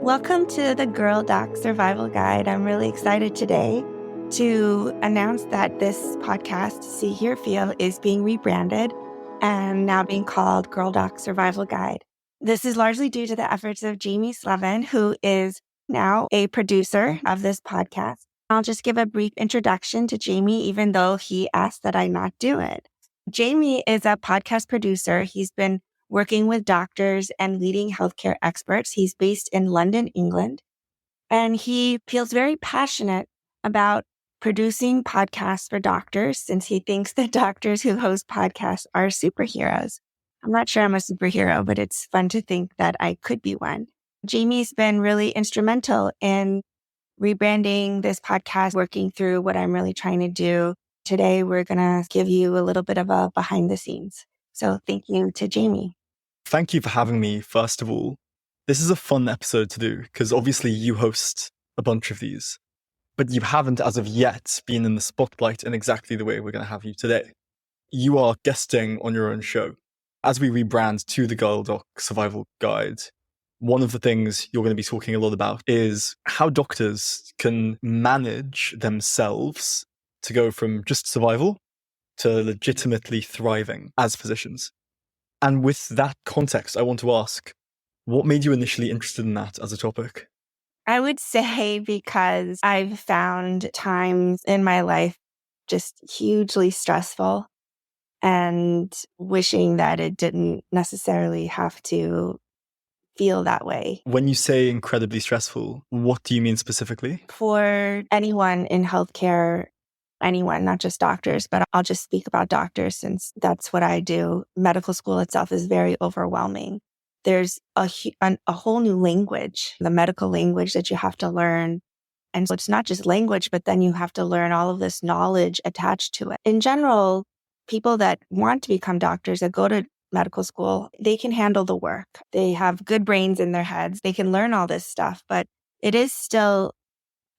Welcome to the Girl Doc Survival Guide. I'm really excited today to announce that this podcast, See, Hear, Feel, is being rebranded and now being called Girl Doc Survival Guide. This is largely due to the efforts of Jamie Slevin, who is now a producer of this podcast. I'll just give a brief introduction to Jamie, even though he asked that I not do it. Jamie is a podcast producer. He's been working with doctors and leading healthcare experts. He's based in London, England, and he feels very passionate about producing podcasts for doctors since he thinks that doctors who host podcasts are superheroes. I'm not sure I'm a superhero, but it's fun to think that I could be one. Jamie's been really instrumental in rebranding this podcast, working through what I'm really trying to do. Today, we're going to give you a little bit of a behind the scenes. So thank you to Jamie. Thank you for having me, first of all. This is a fun episode to do because obviously you host a bunch of these, but you haven't as of yet been in the spotlight in exactly the way we're going to have you today. You are guesting on your own show. As we rebrand to the Girl Doc Survival Guide, one of the things you're going to be talking a lot about is how doctors can manage themselves to go from just survival to legitimately thriving as physicians. And with that context, I want to ask, what made you initially interested in that as a topic? I would say because I've found times in my life just hugely stressful and wishing that it didn't necessarily have to feel that way. When you say incredibly stressful, what do you mean specifically? For anyone in healthcare, anyone, not just doctors, but I'll just speak about doctors since that's what I do. Medical school itself is very overwhelming. There's a whole new language, the medical language that you have to learn. And so it's not just language, but then you have to learn all of this knowledge attached to it. In general, people that want to become doctors, that go to medical school, they can handle the work. They have good brains in their heads. They can learn all this stuff, but it is still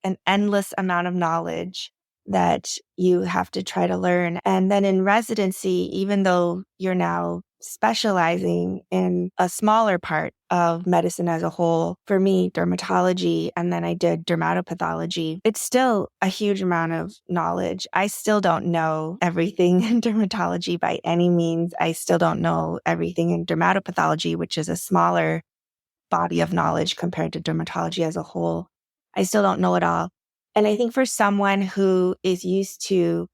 an endless amount of knowledge that you have to try to learn. And then in residency, even though you're now specializing in a smaller part of medicine as a whole, for me, dermatology, and then I did dermatopathology, it's still a huge amount of knowledge. I still don't know everything in dermatology by any means. I still don't know everything in dermatopathology, which is a smaller body of knowledge compared to dermatology as a whole. I still don't know it all. And I think for someone who is used to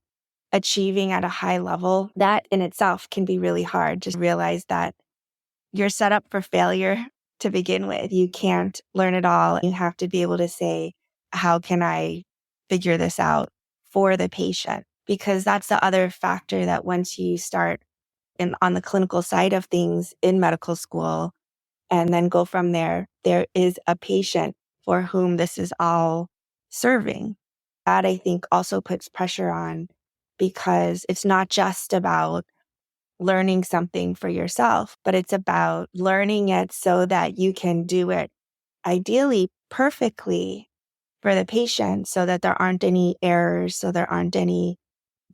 achieving at a high level, that in itself can be really hard. Just realize that you're set up for failure to begin with. You can't learn it all. You have to be able to say, how can I figure this out for the patient? Because that's the other factor that once you start on the clinical side of things in medical school and then go from there, there is a patient for whom this is all serving. That I think also puts pressure on because it's not just about learning something for yourself, but it's about learning it so that you can do it ideally perfectly for the patient so that there aren't any errors, so there aren't any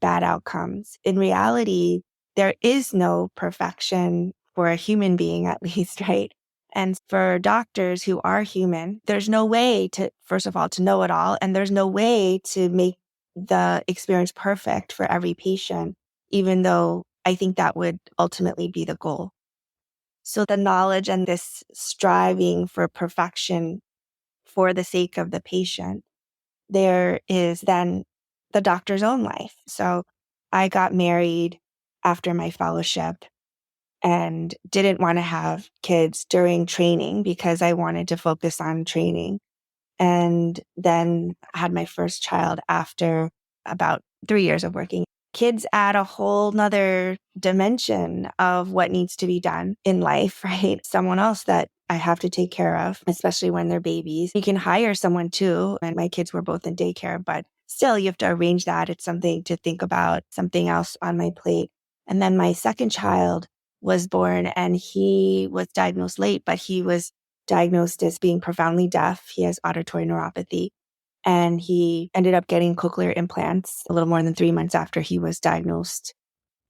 bad outcomes. In reality, there is no perfection for a human being, at least, right? And for doctors who are human, there's no way to, first of all, to know it all. And there's no way to make the experience perfect for every patient, even though I think that would ultimately be the goal. So the knowledge and this striving for perfection for the sake of the patient, there is then the doctor's own life. So I got married after my fellowship and didn't want to have kids during training because I wanted to focus on training. And then had my first child after about 3 years of working. Kids add a whole nother dimension of what needs to be done in life, right? Someone else that I have to take care of, especially when they're babies. You can hire someone too. And my kids were both in daycare, but still you have to arrange that. It's something to think about, something else on my plate. And then my second child was born and he was diagnosed late, but he was diagnosed as being profoundly deaf. He has auditory neuropathy. And he ended up getting cochlear implants a little more than 3 months after he was diagnosed,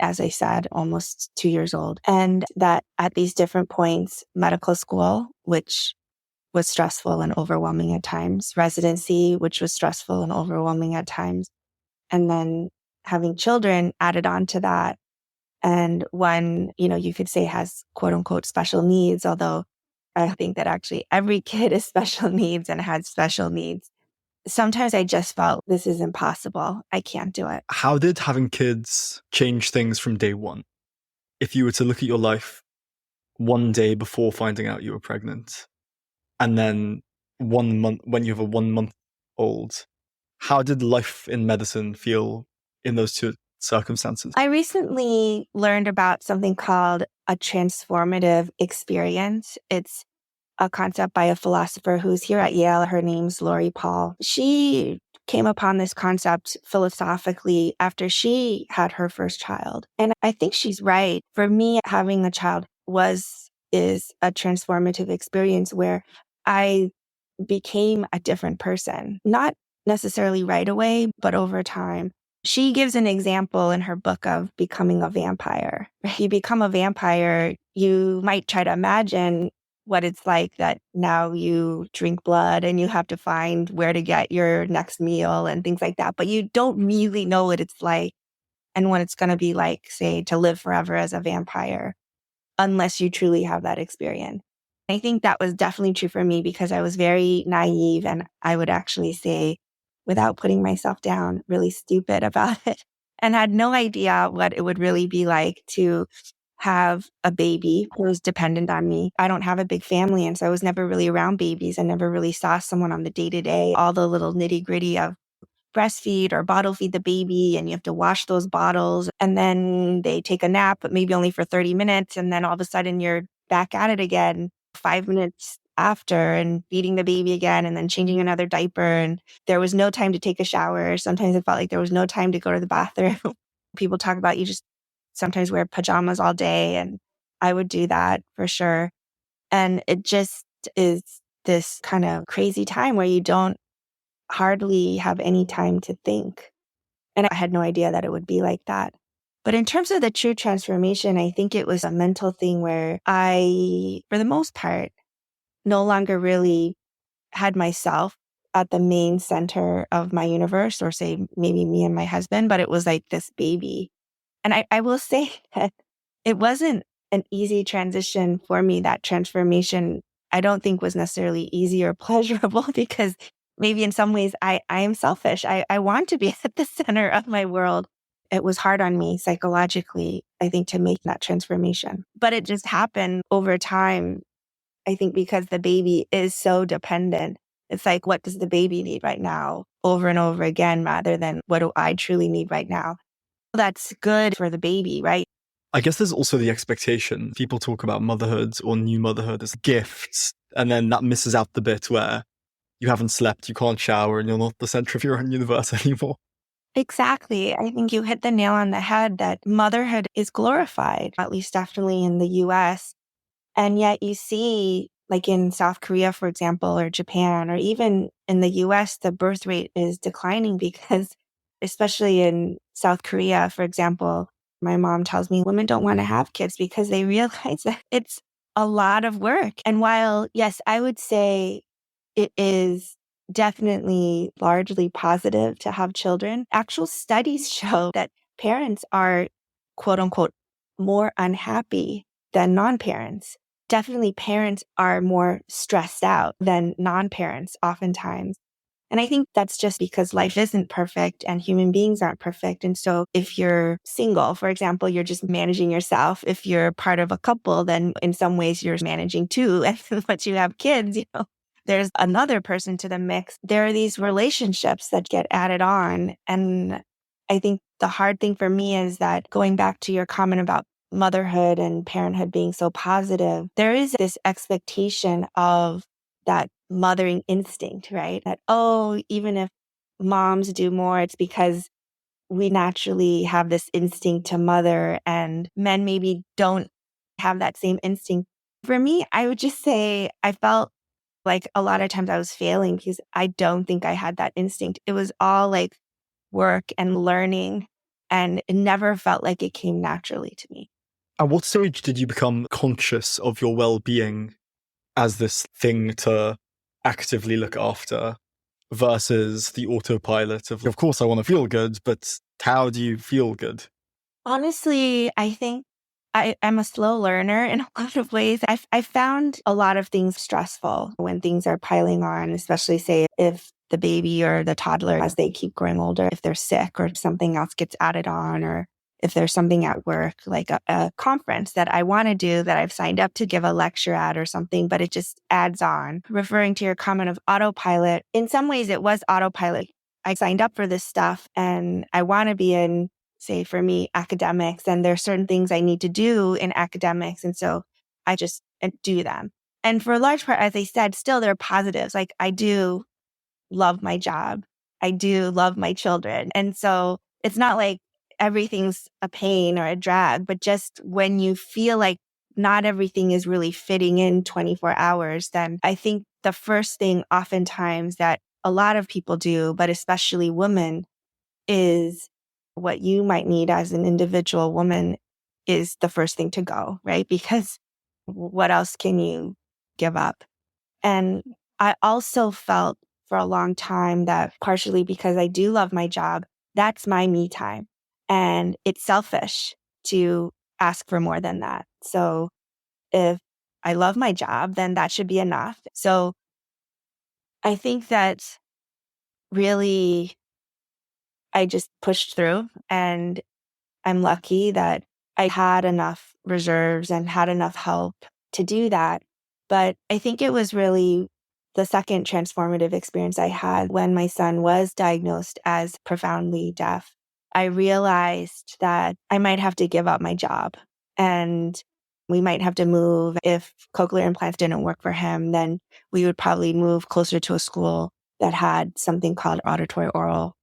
as I said, almost 2 years old. And that at these different points, medical school, which was stressful and overwhelming at times. Residency, which was stressful and overwhelming at times. And then having children added on to that. And one, you could say has quote unquote special needs, although I think that actually every kid is special needs and has special needs. Sometimes I just felt this is impossible. I can't do it. How did having kids change things from day one? If you were to look at your life one day before finding out you were pregnant, and then 1 month when you have a 1 month old, how did life in medicine feel in those two circumstances? I recently learned about something called a transformative experience. It's a concept by a philosopher who's here at Yale. Her name's Lori Paul. She came upon this concept philosophically after she had her first child. And I think she's right. For me, having a child is a transformative experience where I became a different person, not necessarily right away, but over time. She gives an example in her book of becoming a vampire. You become a vampire, you might try to imagine what it's like that now you drink blood and you have to find where to get your next meal and things like that. But you don't really know what it's like and what it's going to be like, say, to live forever as a vampire, unless you truly have that experience. I think that was definitely true for me because I was very naive and I would actually say, without putting myself down, really stupid about it and had no idea what it would really be like to have a baby who was dependent on me. I don't have a big family, and so I was never really around babies. I never really saw someone on the day-to-day, all the little nitty-gritty of breastfeed or bottle feed the baby, and you have to wash those bottles, and then they take a nap, but maybe only for 30 minutes, and then all of a sudden you're back at it again 5 minutes after and feeding the baby again and then changing another diaper. And there was no time to take a shower. Sometimes it felt like there was no time to go to the bathroom. People talk about you just sometimes wear pajamas all day, and I would do that for sure. And it just is this kind of crazy time where you don't hardly have any time to think. And I had no idea that it would be like that. But in terms of the true transformation, I think it was a mental thing where I, for the most part, no longer really had myself at the main center of my universe, or say maybe me and my husband, but it was like this baby. And I will say that it wasn't an easy transition for me. That transformation, I don't think was necessarily easy or pleasurable because maybe in some ways I am selfish. I want to be at the center of my world. It was hard on me psychologically, I think, to make that transformation. But it just happened over time, I think, because the baby is so dependent. It's like, what does the baby need right now? Over and over again, rather than what do I truly need right now? That's good for the baby, right? I guess there's also the expectation. People talk about motherhood or new motherhood as gifts, and then that misses out the bit where you haven't slept, you can't shower, and you're not the center of your own universe anymore. Exactly. I think you hit the nail on the head that motherhood is glorified, at least definitely in the US. And yet you see, like in South Korea, for example, or Japan, or even in the US, the birth rate is declining because, especially in South Korea, for example, my mom tells me women don't want to have kids because they realize that it's a lot of work. And while, yes, I would say it is definitely largely positive to have children, actual studies show that parents are, quote unquote, more unhappy than non-parents. Definitely parents are more stressed out than non-parents oftentimes. And I think that's just because life isn't perfect and human beings aren't perfect. And so if you're single, for example, you're just managing yourself. If you're part of a couple, then in some ways you're managing too. And once you have kids, there's another person to the mix. There are these relationships that get added on. And I think the hard thing for me is that, going back to your comment about motherhood and parenthood being so positive, there is this expectation of that mothering instinct, right? That, oh, even if moms do more, it's because we naturally have this instinct to mother, and men maybe don't have that same instinct. For me, I would just say I felt like a lot of times I was failing because I don't think I had that instinct. It was all like work and learning, and it never felt like it came naturally to me. At what stage did you become conscious of your well-being as this thing to actively look after versus the autopilot of course, I want to feel good, but how do you feel good? Honestly, I think I'm a slow learner in a lot of ways. I've found a lot of things stressful when things are piling on, especially say if the baby or the toddler, as they keep growing older, if they're sick or something else gets added on, or if there's something at work, like a conference that I want to do that I've signed up to give a lecture at or something, but it just adds on. Referring to your comment of autopilot, in some ways it was autopilot. I signed up for this stuff and I want to be in, say for me, academics, and there are certain things I need to do in academics. And so I just do them. And for a large part, as I said, still there are positives. Like I do love my job. I do love my children. And so it's not like everything's a pain or a drag, but just when you feel like not everything is really fitting in 24 hours, then I think the first thing oftentimes that a lot of people do, but especially women, is what you might need as an individual woman is the first thing to go, right? Because what else can you give up? And I also felt for a long time that partially because I do love my job, that's my me time. And it's selfish to ask for more than that. So if I love my job, then that should be enough. So I think that really I just pushed through, and I'm lucky that I had enough reserves and had enough help to do that. But I think it was really the second transformative experience I had when my son was diagnosed as profoundly deaf. I realized that I might have to give up my job, and we might have to move. If cochlear implants didn't work for him, then we would probably move closer to a school that had something called auditory oral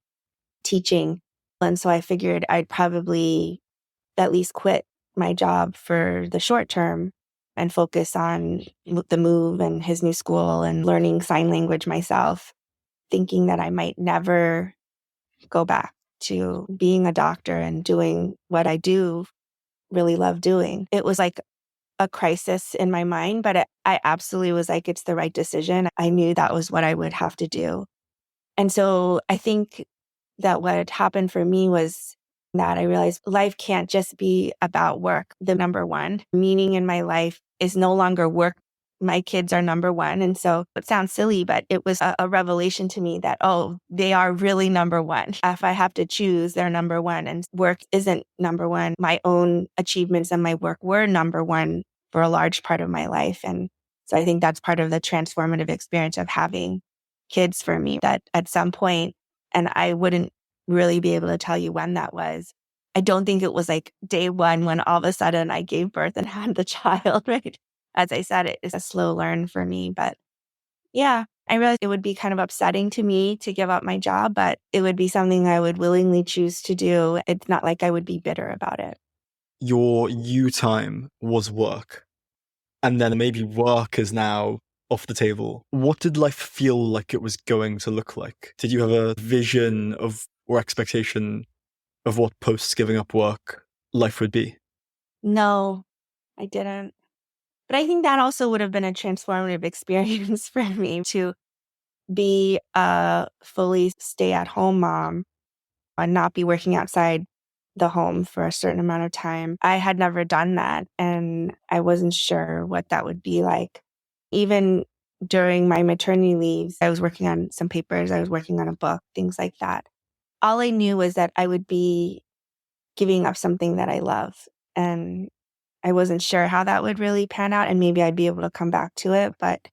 teaching. And so I figured I'd probably at least quit my job for the short term and focus on the move and his new school and learning sign language myself, thinking that I might never go back to being a doctor and doing what I do really love doing. It was like a crisis in my mind, but I absolutely was like, it's the right decision. I knew that was what I would have to do. And so I think that what happened for me was that I realized life can't just be about work. The number one meaning in my life is no longer work. My kids are number one. And so it sounds silly, but it was a revelation to me that, oh, they are really number one. If I have to choose, they're number one, and work isn't number one. My own achievements and my work were number one for a large part of my life. And so I think that's part of the transformative experience of having kids for me, that at some point, and I wouldn't really be able to tell you when that was. I don't think it was like day one when all of a sudden I gave birth and had the child, right? As I said, it is a slow learn for me. But yeah, I realized it would be kind of upsetting to me to give up my job, but it would be something I would willingly choose to do. It's not like I would be bitter about it. Your you time was work, and then maybe work is now off the table. What did life feel like it was going to look like? Did you have a vision of or expectation of what post giving up work life would be? No, I didn't. But I think that also would have been a transformative experience for me to be a fully stay-at-home mom and not be working outside the home for a certain amount of time. I had never done that, and I wasn't sure what that would be like. Even during my maternity leaves, I was working on some papers, I was working on a book, things like that. All I knew was that I would be giving up something that I love, and I wasn't sure how that would really pan out, and maybe I'd be able to come back to it, but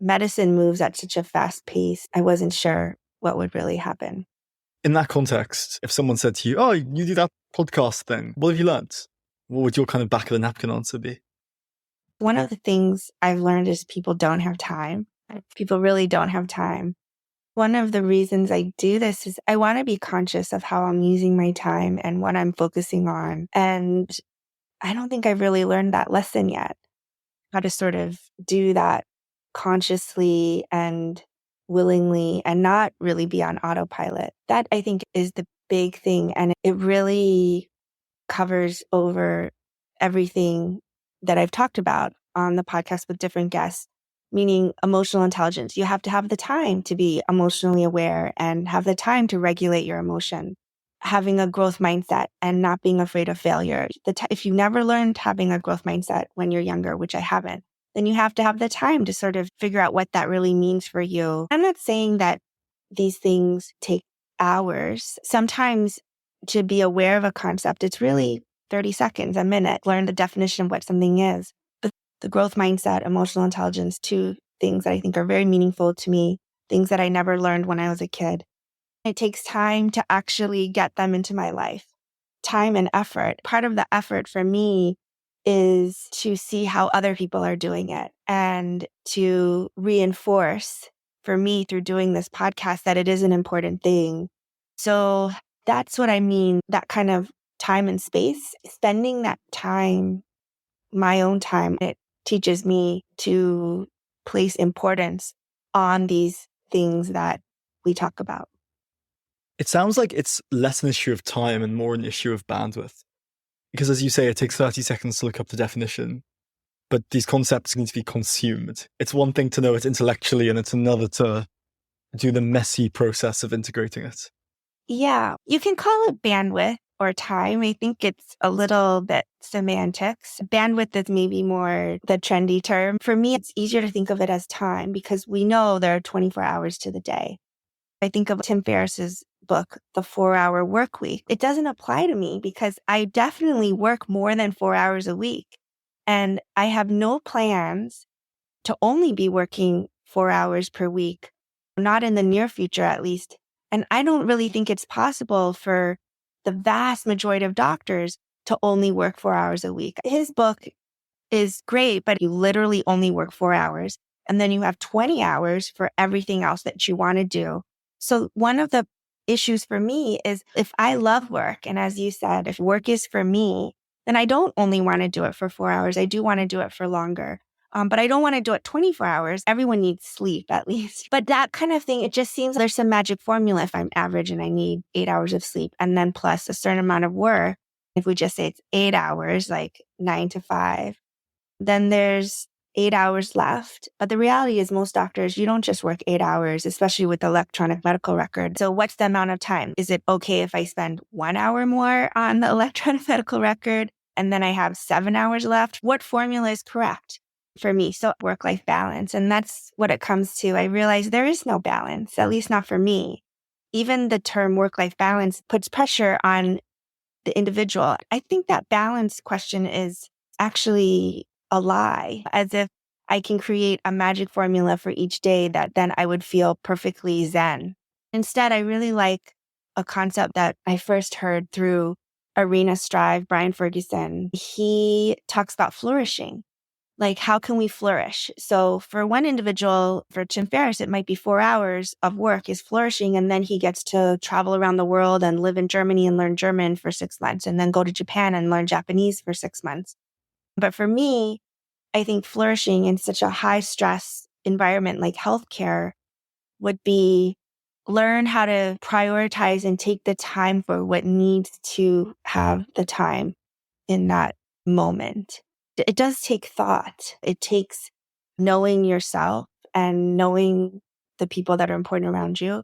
medicine moves at such a fast pace. I wasn't sure what would really happen. In that context, if someone said to you, oh, you do that podcast thing, what have you learned? What would your kind of back of the napkin answer be? One of the things I've learned is people don't have time. People really don't have time. One of the reasons I do this is I want to be conscious of how I'm using my time and what I'm focusing on. And I don't think I've really learned that lesson yet, how to sort of do that consciously and willingly and not really be on autopilot. That I think is the big thing. And it really covers over everything that I've talked about on the podcast with different guests. meaning emotional intelligence. You have to have the time to be emotionally aware and have the time to regulate your emotion. Having a growth mindset and not being afraid of failure. If you never learned having a growth mindset when you're younger, which I haven't, then you have to have the time to sort of figure out what that really means for you. I'm not saying that these things take hours. Sometimes to be aware of a concept, it's really 30 seconds, a minute, learn the definition of what something is. But the growth mindset, emotional intelligence, two things that I think are very meaningful to me, things that I never learned when I was a kid. It takes time to actually get them into my life, time and effort. Part of the effort for me is to see how other people are doing it and to reinforce for me through doing this podcast that it is an important thing. So that's what I mean, that kind of time and space, spending that time, my own time, it teaches me to place importance on these things that we talk about. It sounds like it's less an issue of time and more an issue of bandwidth. Because as you say, it takes 30 seconds to look up the definition, but these concepts need to be consumed. It's one thing to know it intellectually, and it's another to do the messy process of integrating it. Yeah, you can call it bandwidth or time. I think it's a little bit semantics. Bandwidth is maybe more the trendy term. For me, it's easier to think of it as time because we know there are 24 hours to the day. I think of Tim Ferriss's book, The 4-Hour Work Week. It doesn't apply to me because I definitely work more than 4 hours a week. And I have no plans to only be working 4 hours per week, not in the near future at least. And I don't really think it's possible for the vast majority of doctors to only work 4 hours a week. His book is great, but you literally only work 4 hours. And then you have 20 hours for everything else that you want to do. So one of the issues for me is if I love work, and as you said, if work is for me, then I don't only want to do it for 4 hours. I do want to do it for longer. But I don't want to do it 24 hours. Everyone needs sleep at least. But that kind of thing, it just seems there's some magic formula if I'm average and I need 8 hours of sleep and then plus a certain amount of work. If we just say it's 8 hours, like 9 to 5, then there's 8 hours left. But the reality is most doctors, you don't just work 8 hours, especially with the electronic medical record. So what's the amount of time? Is it okay if I spend 1 hour more on the electronic medical record and then I have 7 hours left? What formula is correct for me? So work-life balance. And that's what it comes to. I realize there is no balance, at least not for me. Even the term work-life balance puts pressure on the individual. I think that balance question is actually a lie, as if I can create a magic formula for each day that then I would feel perfectly zen. Instead, I really like a concept that I first heard through Arena Strive, Brian Ferguson. He talks about flourishing. Like, how can we flourish? So for one individual, for Tim Ferriss, it might be 4 hours of work is flourishing. And then he gets to travel around the world and live in Germany and learn German for 6 months and then go to Japan and learn Japanese for 6 months. But for me, I think flourishing in such a high stress environment like healthcare would be learn how to prioritize and take the time for what needs to have the time in that moment. It does take thought. It takes knowing yourself and knowing the people that are important around you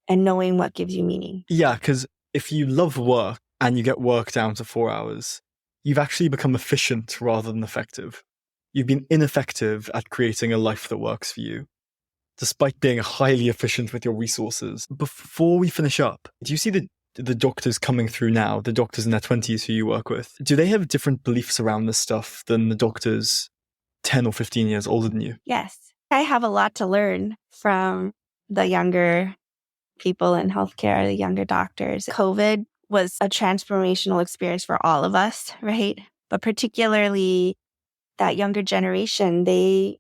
and knowing what gives you meaning. Yeah, because if you love work and you get work down to 4 hours, you've actually become efficient rather than effective. You've been ineffective at creating a life that works for you, despite being highly efficient with your resources. Before we finish up, do you see the doctors coming through now, the doctors in their 20s who you work with? Do they have different beliefs around this stuff than the doctors 10 or 15 years older than you? Yes. I have a lot to learn from the younger people in healthcare, the younger doctors. COVID was a transformational experience for all of us, right? But particularly that younger generation, they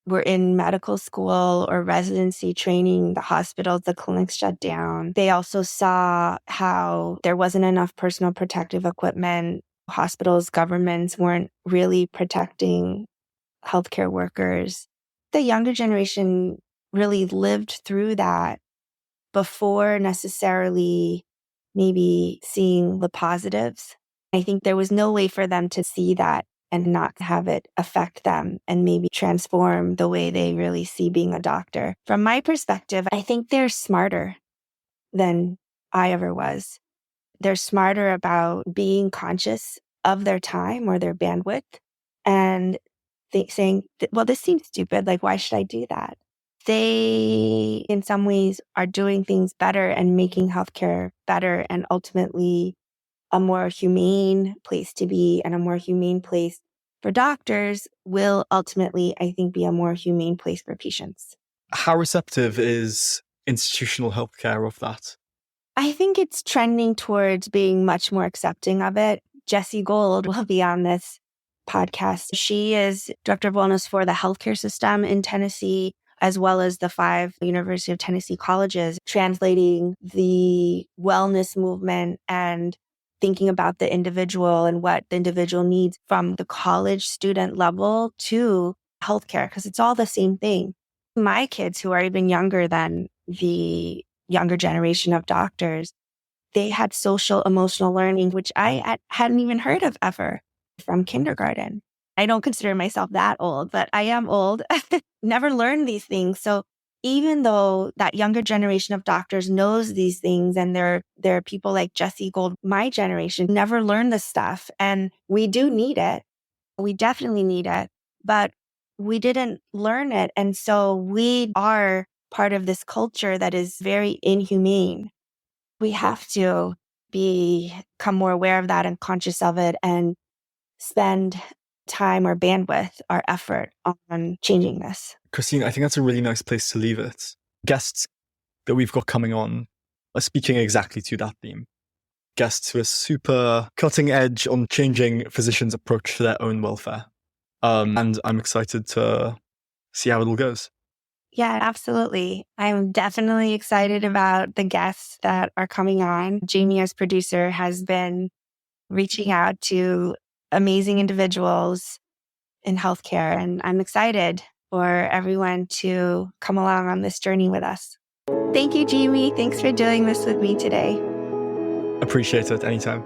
were in medical school or residency training, the hospitals, the clinics shut down. They also saw how there wasn't enough personal protective equipment. Hospitals, governments weren't really protecting healthcare workers. The younger generation really lived through that before necessarily maybe seeing the positives. I think there was no way for them to see that and not have it affect them and maybe transform the way they really see being a doctor. From my perspective, I think they're smarter than I ever was. They're smarter about being conscious of their time or their bandwidth and saying, well, this seems stupid. Like, why should I do that? They, in some ways, are doing things better and making healthcare better and ultimately a more humane place to be, and a more humane place for doctors will ultimately, I think, be a more humane place for patients. How receptive is institutional healthcare of that? I think it's trending towards being much more accepting of it. Jessie Gold will be on this podcast. She is director of wellness for the healthcare system in Tennessee, as well as the 5 University of Tennessee colleges, translating the wellness movement and thinking about the individual and what the individual needs from the college student level to healthcare, because it's all the same thing. My kids, who are even younger than the younger generation of doctors, they had social emotional learning, which I hadn't even heard of ever, from kindergarten. I don't consider myself that old, but I am old. Never learned these things. So even though that younger generation of doctors knows these things, and there are people like Jessie Gold, my generation never learned this stuff. And we do need it. We definitely need it, but we didn't learn it. And so we are part of this culture that is very inhumane. We have to become more aware of that and conscious of it and spend time or bandwidth or effort on changing this. Christine, I think that's a really nice place to leave it. Guests that we've got coming on are speaking exactly to that theme. Guests who are super cutting edge on changing physicians' approach to their own welfare. And I'm excited to see how it all goes. Yeah, absolutely. I'm definitely excited about the guests that are coming on. Jamie, as producer, has been reaching out to amazing individuals in healthcare, and I'm excited for everyone to come along on this journey with us. Thank you, Jamie. Thanks for doing this with me today. Appreciate it anytime.